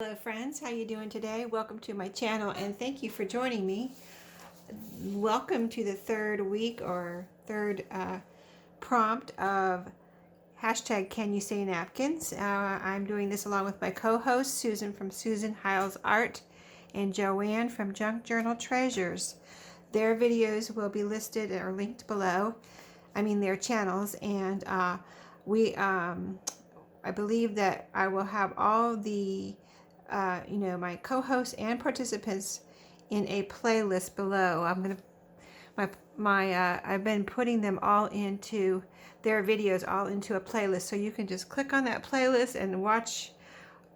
Hello friends, how you doing today? Welcome to my channel and thank you for joining me. Welcome to the third week or third prompt of hashtag Can You Say Napkins. I'm doing this along with my co-host Susan from Susan Hiles Art and Joanne from Junk Journal Treasures. Their videos will be listed or linked below. Their channels, and I believe that I will have all the my co-hosts and participants in a playlist below. I've been putting them all into their videos all into a playlist, so you can just click on that playlist and watch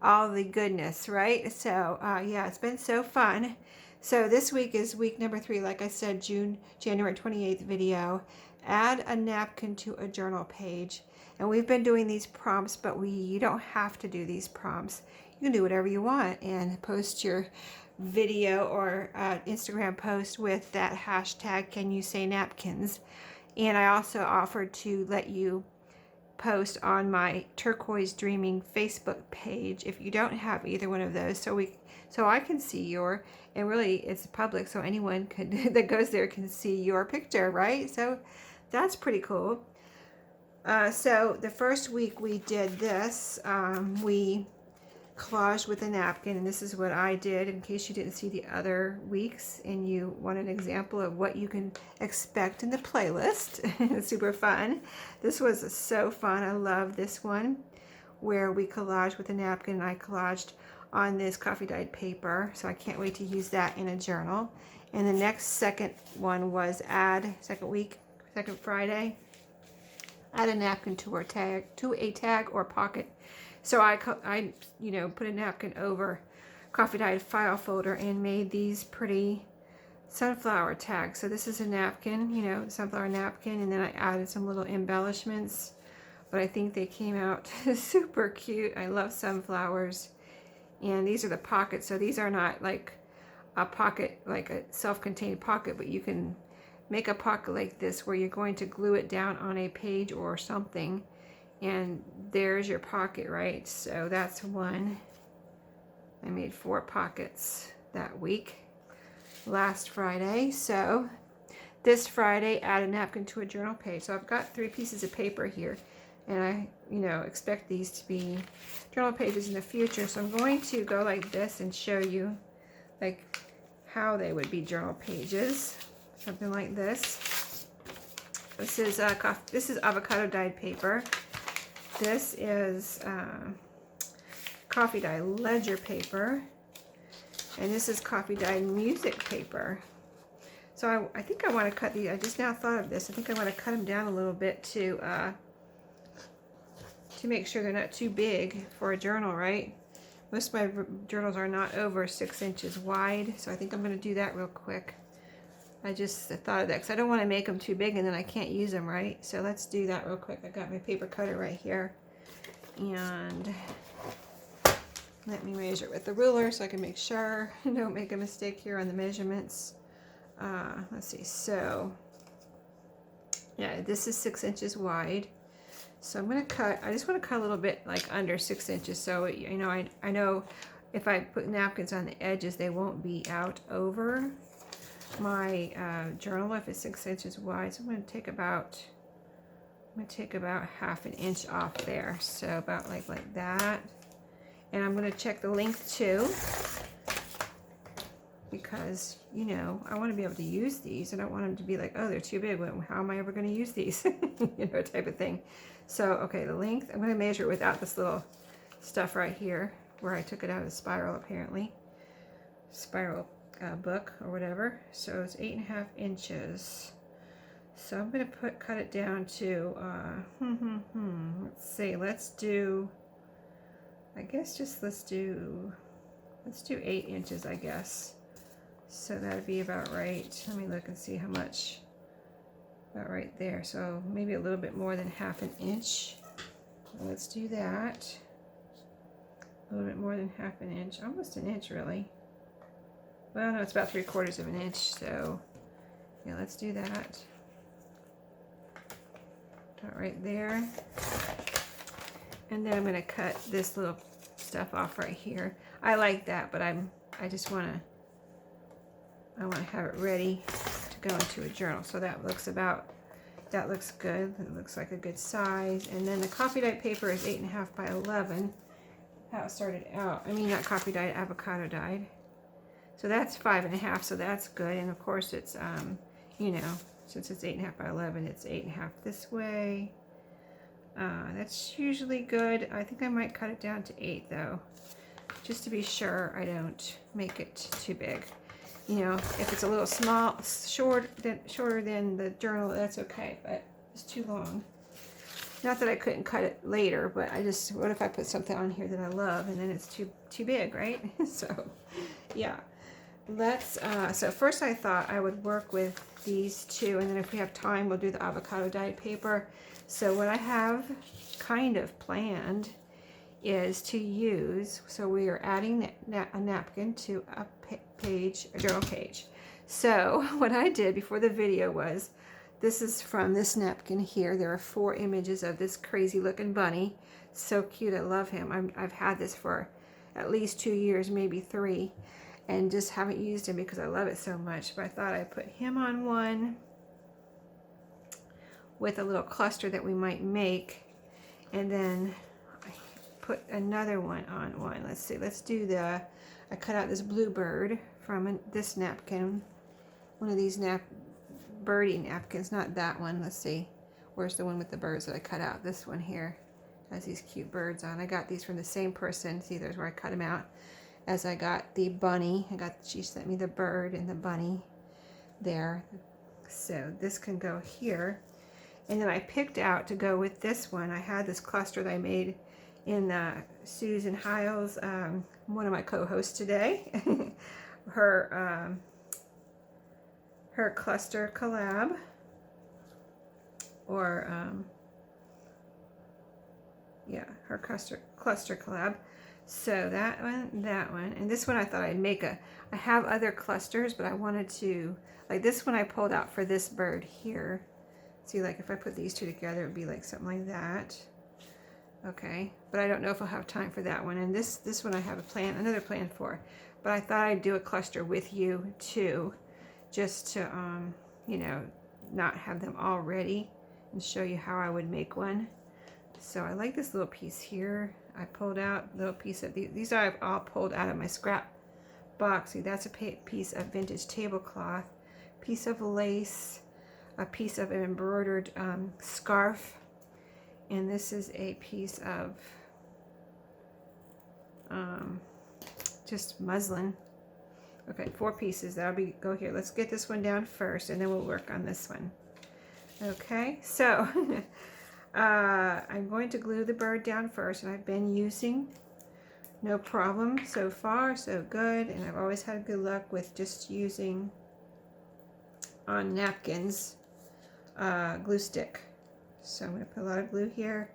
all the goodness, right? So yeah, it's been so fun. So this week is week number 3, like I said, January 28th video. Add a napkin to a journal page. And we've been doing these prompts, but you don't have to do these prompts. You can do whatever you want and post your video or Instagram post with that hashtag Can You Say Napkins. And I also offered to let you post on my Turquoise Dreaming Facebook page if you don't have either one of those, so I can see your, and really it's public, so anyone could that goes there can see your picture, right? So that's pretty cool. So the first week we did this, we collaged with a napkin, and this is what I did in case you didn't see the other weeks and you want an example of what you can expect in the playlist. It's super fun. This was so fun. I love this one where we collaged with a napkin, and I collaged on this coffee dyed paper, so I can't wait to use that in a journal. And the next second one was second Friday, add a napkin to a tag or pocket. So I put a napkin over coffee dyed file folder and made these pretty sunflower tags. So this is a napkin, sunflower napkin, and then I added some little embellishments, but I think they came out super cute. I love sunflowers. And these are the pockets, so these are not like a pocket, like a self-contained pocket, but you can make a pocket like this where you're going to glue it down on a page or something, and there's your pocket, right? So that's one. I made 4 pockets that week, last Friday. So this Friday, add a napkin to a journal page. So I've got 3 pieces of paper here, and I expect these to be journal pages in the future. So I'm going to go like this and show you like how they would be journal pages. Something like this. This is avocado dyed paper. This is coffee dyed ledger paper, and this is coffee dyed music paper. So I think I want to cut these. I just now thought of this. I think I want to cut them down a little bit to make sure they're not too big for a journal, right? Most of my journals are not over 6 inches wide, so I think I'm going to do that real quick. I just thought of that because I don't want to make them too big and then I can't use them, right? So let's do that real quick. I got my paper cutter right here, and let me measure it with the ruler so I can make sure I don't make a mistake here on the measurements. Let's see. So yeah, this is 6 inches wide. So I'm going to cut, I just want to cut a little bit like under 6 inches. So, I know if I put napkins on the edges, they won't be out over my journal if it's 6 inches wide. So I'm going to take about ½ an inch off there. So about like that. And I'm going to check the length too, because I want to be able to use these. I don't want them to be like, oh, they're too big. How am I ever going to use these? Type of thing. So okay, the length, I'm going to measure it without this little stuff right here where I took it out of the spiral, apparently spiral book or whatever. So it's 8.5 inches. So I'm going to cut it down to let's see, let's do 8 inches, I guess. So that'd be about right. Let me look and see how much. About right there. So maybe a little bit more than ½ an inch. Let's do that. A little bit more than ½ an inch. Almost an inch, really. Well, no, it's about 3/4 of an inch. So yeah, let's do that. About right there. And then I'm going to cut this little stuff off right here. I like that, but I just want to have it ready to go into a journal. So that looks good. It looks like a good size. And then the coffee dyed paper is 8.5 by 11. How it started out. I mean, not coffee dyed, avocado dyed. So that's 5.5. So that's good. And of course, it's you know, since it's 8.5 by 11, it's 8.5 this way. That's usually good. I think I might cut it down to 8 though, just to be sure I don't make it too big. You know, if it's a little shorter than the journal, that's okay, but it's too long. Not that I couldn't cut it later, but I just, what if I put something on here that I love and then it's too big, right? So, yeah. So first I thought I would work with these two, and then if we have time, we'll do the avocado dyed paper. So what I have kind of planned is to use, so we are adding a napkin to a journal page. So what I did before the video was, this is from this napkin here. There are 4 images of this crazy looking bunny. So cute, I love him. I've had this for at least 2 years, maybe 3, and just haven't used him because I love it so much. But I thought I'd put him on one with a little cluster that we might make, and then I put another one on one. Let's see, let's do I cut out this blue bird from this napkin, one of these birdie napkins, not that one. Let's see, where's the one with the birds that I cut out? This one here has these cute birds on. I got these from the same person. See, there's where I cut them out. As I got the bunny, she sent me the bird and the bunny there. So this can go here. And then I picked out to go with this one. I had this cluster that I made in Susan Hiles, one of my co-hosts today. her cluster collab, or yeah, her cluster collab. So that one, and this one I thought I'd make I have other clusters, but I wanted to, like this one I pulled out for this bird here. See, like if I put these two together, it would be like something like that. Okay, but I don't know if I'll have time for that one. And this one I have another plan for. But I thought I'd do a cluster with you too, just to you know, not have them all ready, and show you how I would make one. So I like this little piece here. I pulled out a little piece of these are all pulled out of my scrap box. See, that's a piece of vintage tablecloth, piece of lace, a piece of an embroidered scarf, and this is a piece of just muslin. Okay, 4 pieces. That'll go here. Let's get this one down first, and then we'll work on this one. Okay, so I'm going to glue the bird down first, and I've been using, no problem so far, so good. And I've always had good luck with just using on napkins glue stick. So I'm going to put a lot of glue here.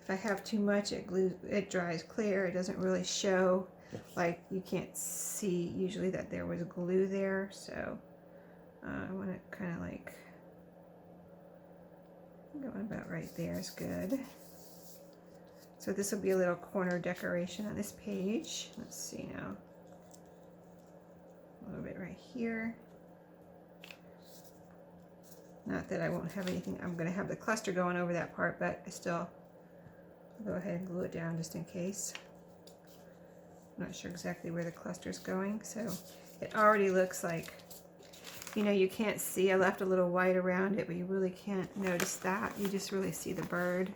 If I have too much, it dries clear. It doesn't really show, like you can't see usually that there was glue there. So I want to kind of like going about right there is good. So this will be a little corner decoration on this page. Let's see now. A little bit right here. Not that I won't have anything. I'm going to have the cluster going over that part, but I still go ahead and glue it down just in case. I'm not sure exactly where the cluster is going, so it already looks like, you know, you can't see. I left a little white around it, but you really can't notice that. You just really see the bird.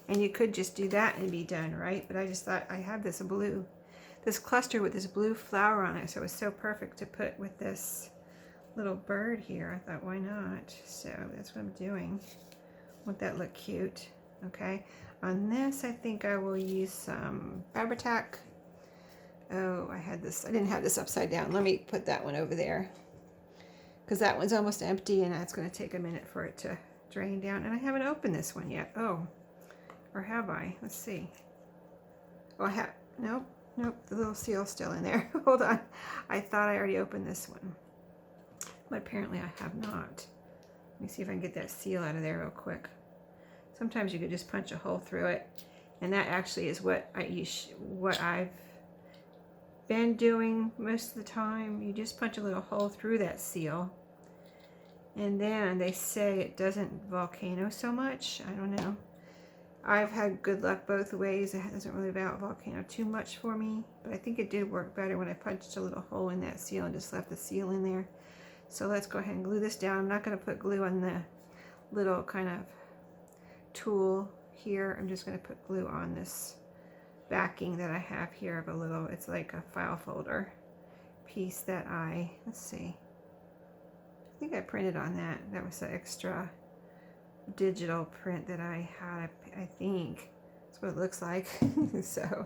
And you could just do that and be done, right? But I just thought I have this cluster with this blue flower on it, so it was so perfect to put with this little bird here. I thought, why not? So that's what I'm doing. Won't that look cute? Okay. On this, I think I will use some Fabri-Tac. Oh, I didn't have this upside down. Let me put that one over there, because that one's almost empty, and that's going to take a minute for it to drain down. And I haven't opened this one yet. Oh, or have I? Let's see. Oh, I have. Nope. The little seal's still in there. Hold on. I thought I already opened this one, but apparently I have not. Let me see if I can get that seal out of there real quick. Sometimes you could just punch a hole through it And that actually is what I've been doing most of the time. You just punch a little hole through that seal, and then they say it doesn't volcano so much. I don't know. I've had good luck both ways. It doesn't really volcano too much for me, but I think it did work better when I punched a little hole in that seal and just left the seal in there. So let's go ahead and glue this down. I'm not going to put glue on the little kind of tool here. I'm just going to put glue on this backing that I have here of a little, it's like a file folder piece that let's see, I think I printed on that. That was the extra digital print that I had, I think. That's what it looks like. So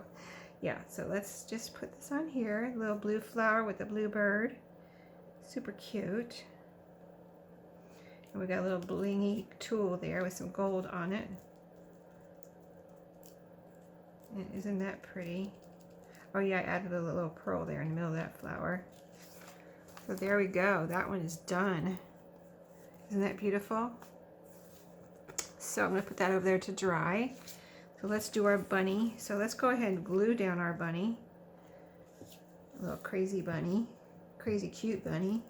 yeah, so let's just put this on here. A little blue flower with a blue bird. Super cute. And we got a little blingy tool there with some gold on it. And isn't that pretty? Oh yeah, I added a little pearl there in the middle of that flower. So there we go. That one is done. Isn't that beautiful? So I'm going to put that over there to dry. So let's do our bunny. So let's go ahead and glue down our bunny. A little crazy bunny. Crazy cute bunny.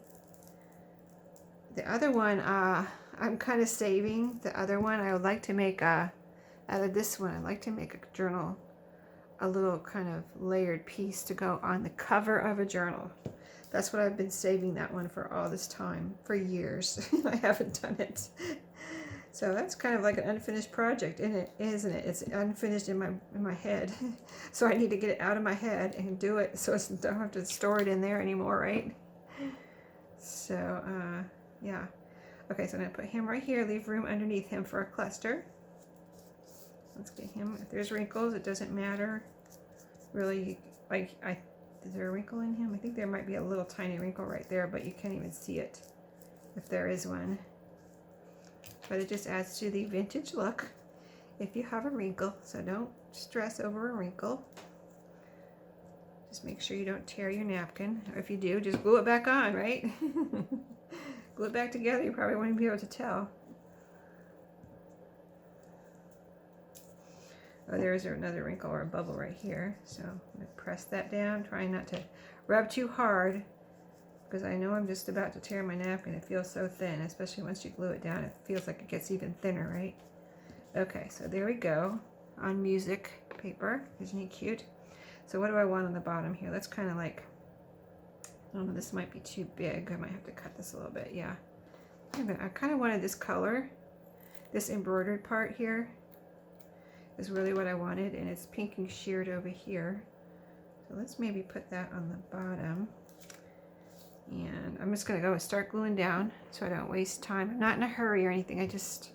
The other one, I'm kind of saving. The other one, I would like to make out of this one, I'd like to make a journal, a little kind of layered piece to go on the cover of a journal. That's what I've been saving that one for all this time, for years. I haven't done it. So that's kind of like an unfinished project, isn't it? It's unfinished in my head. So I need to get it out of my head and do it so I don't have to store it in there anymore, right? So, yeah. Okay, so I'm going to put him right here, leave room underneath him for a cluster. Let's get him. If there's wrinkles, it doesn't matter. Really, like, is there a wrinkle in him? I think there might be a little tiny wrinkle right there, but you can't even see it if there is one. But it just adds to the vintage look if you have a wrinkle, so don't stress over a wrinkle. Just make sure you don't tear your napkin. Or if you do, just glue it back on, right? Glue it back together, you probably won't be able to tell. Oh, there's another wrinkle or a bubble right here. So I'm going to press that down, trying not to rub too hard, because I know I'm just about to tear my napkin. It feels so thin, especially once you glue it down. It feels like it gets even thinner, right? Okay, so there we go on music paper. Isn't he cute? So what do I want on the bottom here? Let's kind of like, I don't know, this might be too big. I might have to cut this a little bit, yeah. I kind of wanted this color. This embroidered part here is really what I wanted, and it's pink and sheared over here. So let's maybe put that on the bottom. And I'm just going to go and start gluing down so I don't waste time. I'm not in a hurry or anything. I just,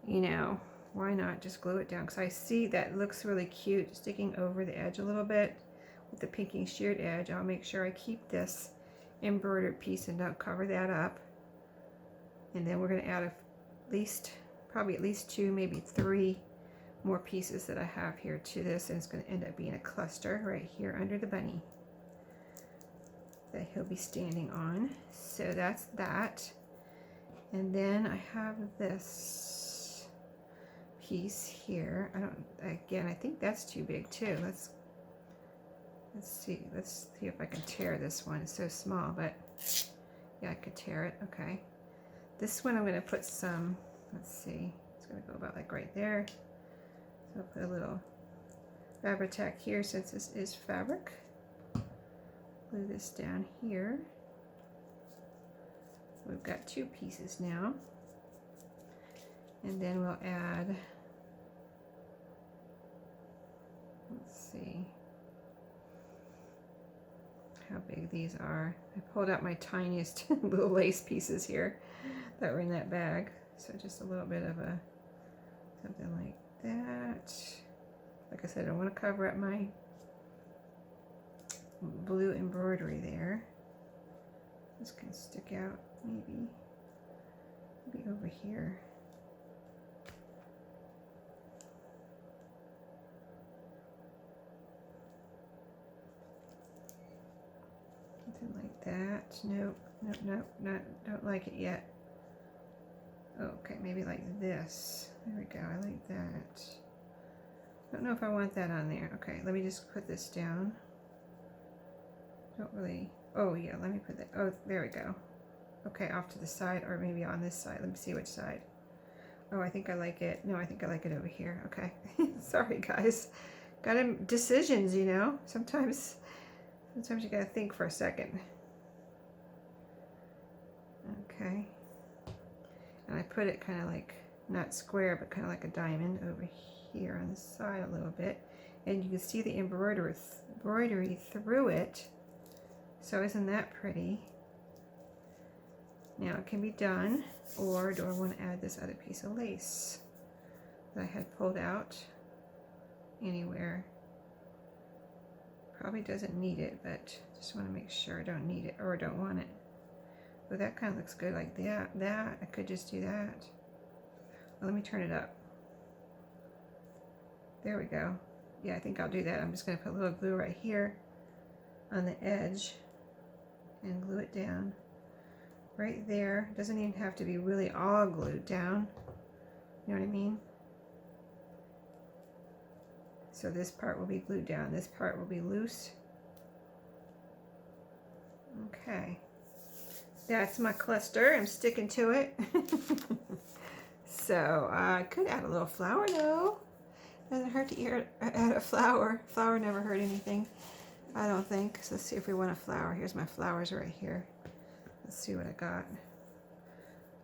you know, why not just glue it down? Because I see that looks really cute sticking over the edge a little bit with the pinky sheared edge. I'll make sure I keep this embroidered piece and don't cover that up. And then we're going to add probably at least 2, maybe 3 more pieces that I have here to this, and it's going to end up being a cluster right here under the bunny that he'll be standing on. So that's that. And then I have this piece here. I think that's too big too. Let's see if I can tear this one. It's so small, but yeah, I could tear it. Okay. This one I'm going to put some, let's see, it's going to go about like right there. So I'll put a little Fabri-Tac here since this is fabric. Glue this down here. We've got 2 pieces now. And then we'll add, let's see how big these are. I pulled out my tiniest little lace pieces here that were in that bag. So just a little bit of something like that. Like I said, I don't want to cover up my blue embroidery there. This can stick out maybe over here. Something like that. Nope, don't like it yet. Okay, maybe like this. There we go, I like that. Don't know if I want that on there. Okay, let me just put this down. Don't really, oh yeah, let me put that, oh, there we go. Okay, off to the side, or maybe on this side. Let me see which side. Oh, I think I like it. No, I think I like it over here. Okay. Sorry, guys. Got decisions, you know. Sometimes you gotta think for a second. Okay. And I put it kind of like, not square, but kind of like a diamond over here on the side a little bit. And you can see the embroidery through it. So isn't that pretty? Now it can be done, or do I want to add this other piece of lace that I had pulled out anywhere? Probably doesn't need it, but just want to make sure I don't need it or don't want it. But that kind of looks good like that. I could just do that. Well, let me turn it up. There we go. Yeah, I think I'll do that. I'm just going to put a little glue right here on the edge and glue it down. Right there. Doesn't even have to be really all glued down. You know what I mean? So this part will be glued down. This part will be loose. Okay. That's my cluster. I'm sticking to it. So I could add a little flower though. Doesn't hurt to add a flower. Flower never hurt anything, I don't think. So let's see if we want a flower. Here's my flowers right here. Let's see what I got.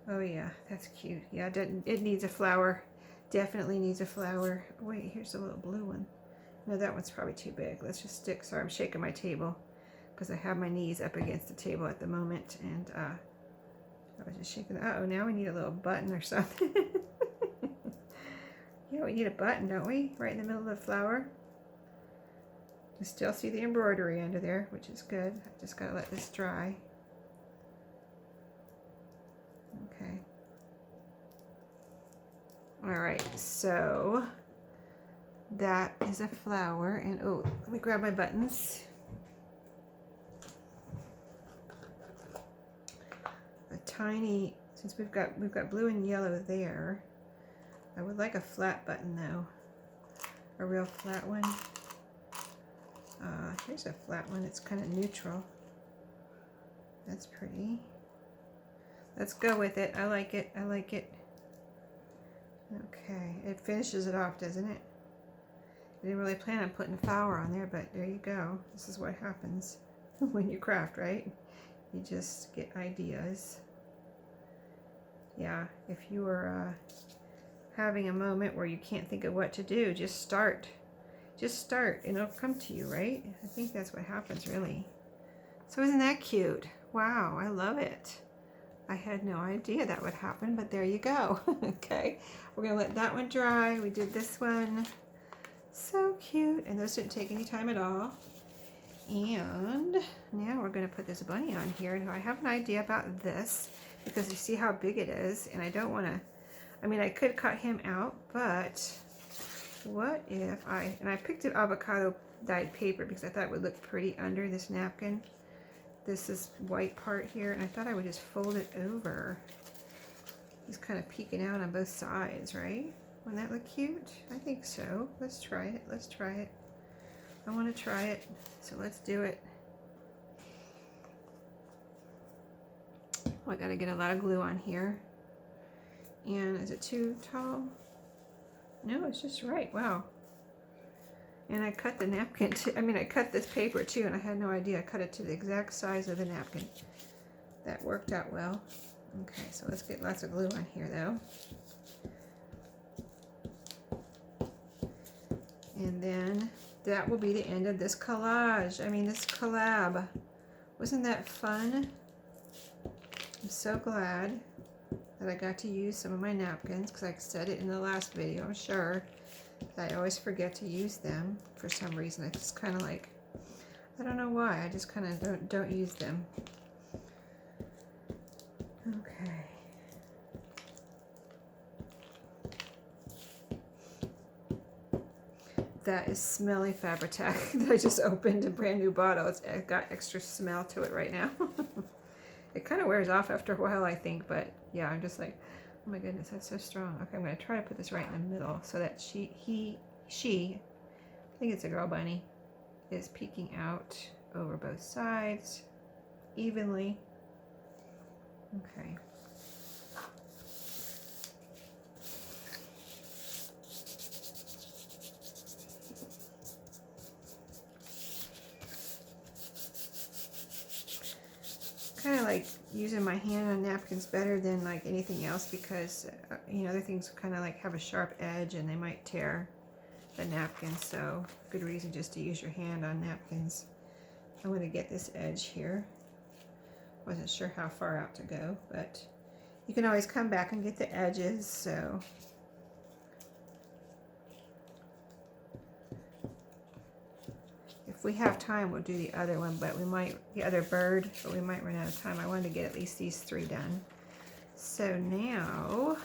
Oh yeah, that's cute. Yeah, it needs a flower. Definitely needs a flower. Wait, here's a little blue one. No, that one's probably too big. Let's just stick. Sorry, I'm shaking my table because I have my knees up against the table at the moment, and I was just shaking. Uh-oh, now we need a little button or something. Yeah, we need a button, don't we? Right in the middle of the flower. You still see the embroidery under there, which is good. I just gotta let this dry. Okay. All right, so that is a flower, and oh, let me grab my buttons. A tiny, since we've got blue and yellow there. I would like a flat button though, a real flat one. Here's a flat one. It's kind of neutral. That's pretty. Let's go with it. I like it. I like it. Okay, it finishes it off, doesn't it? I didn't really plan on putting a flower on there, but there you go. This is what happens when you craft, right? You just get ideas. Yeah, if you are having a moment where you can't think of what to do, just start. Just start and it'll come to you, right? I think that's what happens, really. So isn't that cute? Wow, I love it. I had no idea that would happen, but there you go. Okay, we're gonna let that one dry. We did this one. So cute, and those didn't take any time at all. And now we're gonna put this bunny on here. Now I have an idea about this because you see how big it is, and I don't wanna, I mean, I could cut him out, but what if I picked an avocado dyed paper because I thought it would look pretty under this napkin. This is white part here, and I thought I would just fold it over. He's kind of peeking out on both sides, right? Wouldn't that look cute? I think so. Let's try it. Let's try it. I want to try it, so let's do it. Oh, I gotta get a lot of glue on here. And is it too tall? No, it's just right. Wow. And I cut the napkin too. I mean, I cut this paper too, and I had no idea. I cut it to the exact size of the napkin. That worked out well. Okay, so let's get lots of glue on here though. And then that will be the end of this collage. I mean, this collab. Wasn't that fun? I'm so glad that I got to use some of my napkins because I said it in the last video, I'm sure. I always forget to use them for some reason. I just kind of like, I don't know why, I just kind of don't use them. Okay. That is smelly Fabri-Tac that I just opened a brand new bottle. It's got extra smell to it right now. It kind of wears off after a while, I think, but yeah, I'm just like, oh my goodness, that's so strong. Okay, I'm going to try to put this right in the middle so that she I think it's a girl bunny, is peeking out over both sides evenly. Okay. Kind of like using my hand on napkins better than like anything else because you know, other things kind of like have a sharp edge and they might tear the napkin, so good reason just to use your hand on napkins. I'm going to get this edge here. Wasn't sure how far out to go, but you can always come back and get the edges. So if we have time, we'll do the other one, but we might, the other bird, but we might run out of time. I wanted to get at least these 3 done. So now,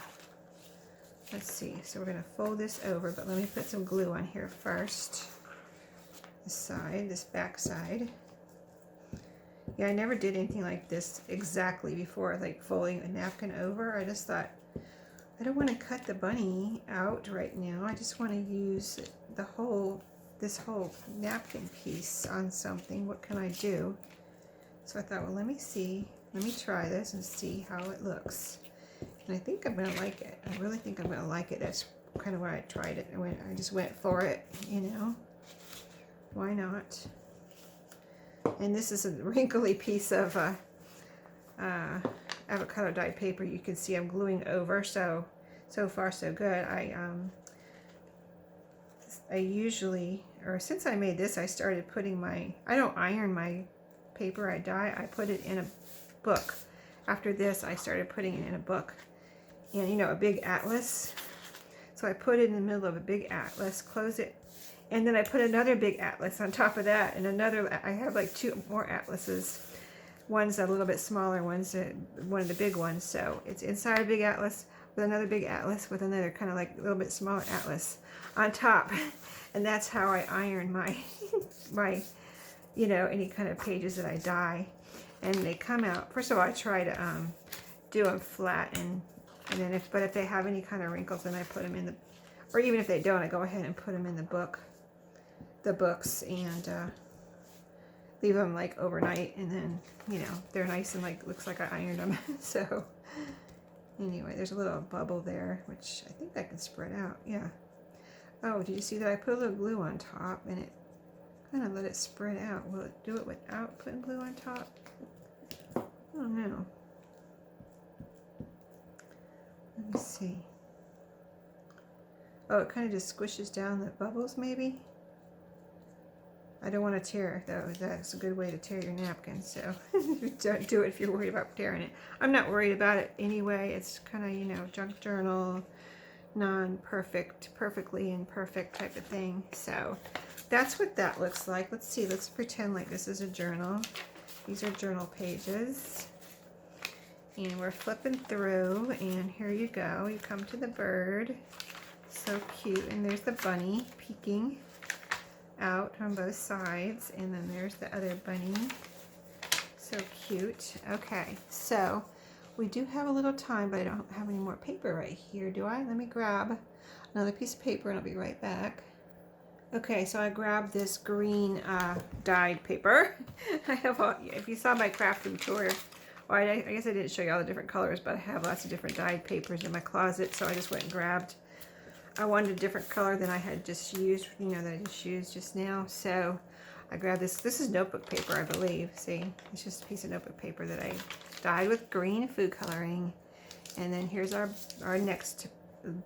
let's see. So we're going to fold this over, but let me put some glue on here first. This side, this back side. Yeah, I never did anything like this exactly before, like folding a napkin over. I just thought, I don't want to cut the bunny out right now. I just want to use the whole, this whole napkin piece on something. What can I do? So I thought, well, let me try this and see how it looks. And I think I'm going to like it. I really think I'm going to like it. That's kind of why I tried it. I just went for it, you know. Why not? And this is a wrinkly piece of avocado dyed paper. You can see I'm gluing over, so far so good. I usually, or since I made this, I started putting I don't iron my paper I dye, I put it in a book. After this, I started putting it in a book, and you know, a big atlas. So I put it in the middle of a big atlas, close it, and then I put another big atlas on top of that, and another, I have like 2 more atlases. One's a little bit smaller, one's one of the big ones. So it's inside a big atlas with another big atlas with another kind of like a little bit smaller atlas on top. And that's how I iron my, you know, any kind of pages that I dye. And they come out, first of all, I try to do them flat, and then if they have any kind of wrinkles, then I put them in the, or even if they don't, I go ahead and put them in the books, and leave them like overnight, and then, you know, they're nice and like, looks like I ironed them. So anyway, there's a little bubble there, which I think that can spread out. Yeah. Oh, did you see that I put a little glue on top and it kind of let it spread out? Will it do it without putting glue on top? I don't know. Let me see. Oh, it kind of just squishes down the bubbles maybe. I don't want to tear, though. That's a good way to tear your napkin, so don't do it if you're worried about tearing it. I'm not worried about it anyway. It's kind of, you know, junk journal, non-perfect, perfectly imperfect type of thing. So that's what that looks like. Let's see. Let's pretend like this is a journal. These are journal pages. And we're flipping through, and here you go. You come to the bird. So cute. And there's the bunny peeking out on both sides, and then there's the other bunny. So cute. Okay, so we do have a little time, but I don't have any more paper right here, do I? Let me grab another piece of paper and I'll be right back. Okay, so I grabbed this green dyed paper. I have all, if you saw my crafting tour, well, I guess I didn't show you all the different colors, but I have lots of different dyed papers in my closet, so I just went and grabbed. I wanted a different color than I had just used, you know, that I just used just now. So I grabbed this. This is notebook paper, I believe. See, it's just a piece of notebook paper that I dyed with green food coloring. And then here's our next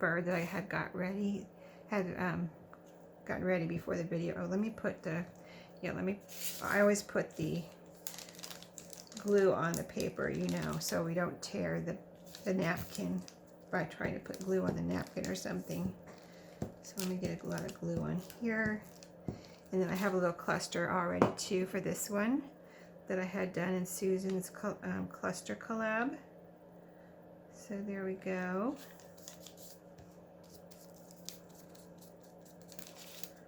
bird that I had got ready, gotten ready before the video. Oh, let me put the, yeah, I always put the glue on the paper, you know, so we don't tear the napkin by trying to put glue on the napkin or something. So let me get a lot of glue on here. And then I have a little cluster already too for this one that I had done in Susan's cluster collab. So there we go.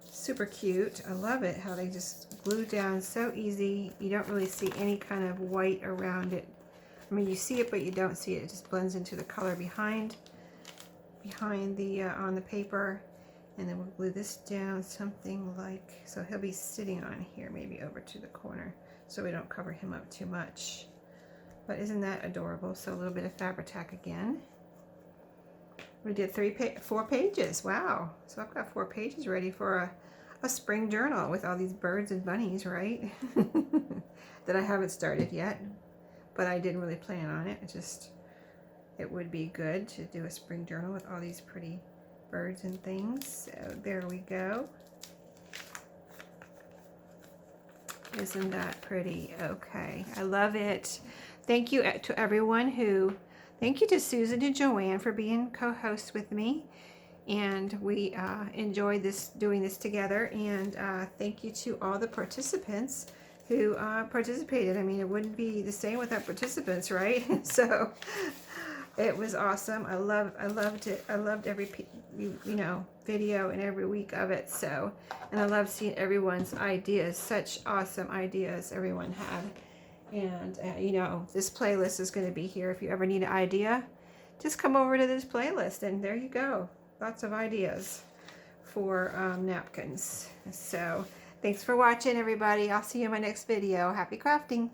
Super cute. I love it how they just glue down so easy. You don't really see any kind of white around it. I mean, you see it, but you don't see it. It just blends into the color behind the on the paper, And then we'll glue this down something like, so he'll be sitting on here, maybe over to the corner, so we don't cover him up too much. But isn't that adorable? So a little bit of Fabri-Tac again. We did 4 pages. Wow. So I've got 4 pages ready for a spring journal with all these birds and bunnies, right? That I haven't started yet, but I didn't really plan on it. It would be good to do a spring journal with all these pretty birds and things. So there we go. Isn't that pretty? Okay, I love it. Thank you to everyone who, thank you to Susan and Joanne for being co-hosts with me. And we enjoyed doing this together. And thank you to all the participants who participated. I mean, it wouldn't be the same without participants, right? So it was awesome. I loved it. I loved every video and every week of it. So, and I love seeing everyone's ideas. Such awesome ideas everyone had. And this playlist is going to be here. If you ever need an idea, just come over to this playlist, and there you go. Lots of ideas for napkins. So thanks for watching, everybody. I'll see you in my next video. Happy crafting.